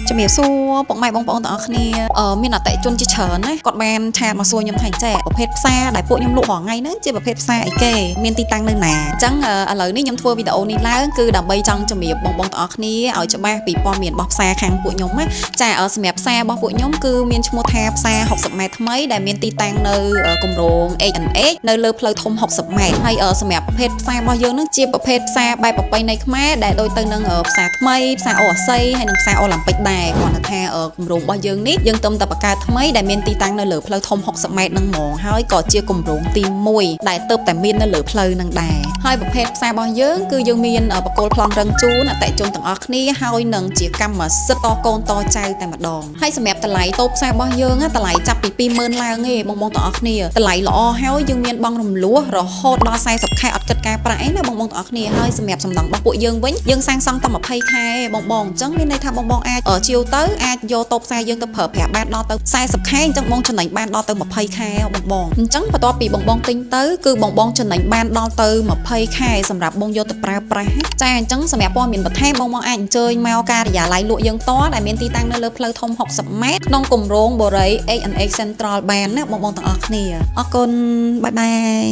จะมีสู้ปกไม้บองต่อគ្នាមានអតិជនជាច្រើនណាគាត់បានឆាតមកសួរខ្ញុំថាចែប្រភេទផ្សារដែលពួកខ្ញុំលក់រាល់ថ្ងៃហ្នឹងជាប្រភេទផ្សារអីគេមានទីតាំងនៅណាអញ្ចឹងឥឡូវនេះខ្ញុំធ្វើវីដេអូនេះឡើងគឺដើម្បីចង់ជំរាបបងទាំងអស់គ្នាឲ្យច្បាស់ពីព័ត៌មានរបស់ផ្សារខាងពួកខ្ញុំណាចាសម្រាប់ផ្សាររបស់ពួកខ្ញុំគឺមានឈ្មោះថាផ្សារ60ម៉ែត្រថ្មីដែលមានទីតាំងនៅគម្រោង H&H នៅលើផ្លូវធំ60ម៉ែត្រហើយសម្រាប់ប្រភេទផ្សាររបស់យើងហ្នឹងជាប្រភេទផ្សារបែបប្រពៃណីខ្មែរដែលដូចទៅនឹងផ្សារថ្មីផ្សារអូអាស័យហើយនិងផ្សារអូឡ ពេចដែរគាត់ថាគម្រោងរបស់យើងនេះយើងទៅតែបង្កើតថ្មីដែលមានទីតាំងនៅលើផ្លូវធំ60ម៉ែត្រនឹងហ្មងហើយក៏ជាគម្រោងទី1ដែលទៅតែមាននៅលើផ្លូវនឹងដែរហើយប្រភេទផ្សាររបស់យើងគឺយើងមានបកគោលប្លង់រឹងជូនអតិជនទាំងអស់គ្នាហើយនឹងជាកម្មសិទ្ធិតកូនតចៅតែម្ដងហើយសម្រាប់តម្លៃតូបផ្សាររបស់យើងតម្លៃចាប់ពី 20000 ឡើងទេបងទាំងអស់គ្នាតម្លៃល្អហើយយើងមានបង់រំលោះរហូតដល់40ខែអត់គិតការប្រាក់អីណាបងទាំងអស់គ្នាហើយសម្រាប់សំណងរបស់ពួកយើងវិញយើងសាងសង់តែ20ខែបងអញ្ចឹងមានន័យថាបងអាចជាវទៅអាចយកតូបផ្សារយើងទៅប្រើប្រាស់បានដល់ទៅ40ខែអញ្ចឹងបងចំណេញបានដល់ទៅ20ខែបងអញ្ចឹងបន្ទាប់ពីបងទិញទៅគឺបងចំណេញបានដល់ទៅ20ខែសម្រាប់បងយកទៅប្រើប្រាស់ចាអញ្ចឹងសម្រាប់ព័ត៌មានបន្ថែមបងអាចអញ្ជើញមកការិយាល័យលក់យើងតដែលមានទីតាំងនៅលើផ្លូវធំ60ម៉ែត្រក្នុងគម្រោងបូរី H&H Central បានណាបងទាំងអស់គ្នាអរគុណបាយបាយ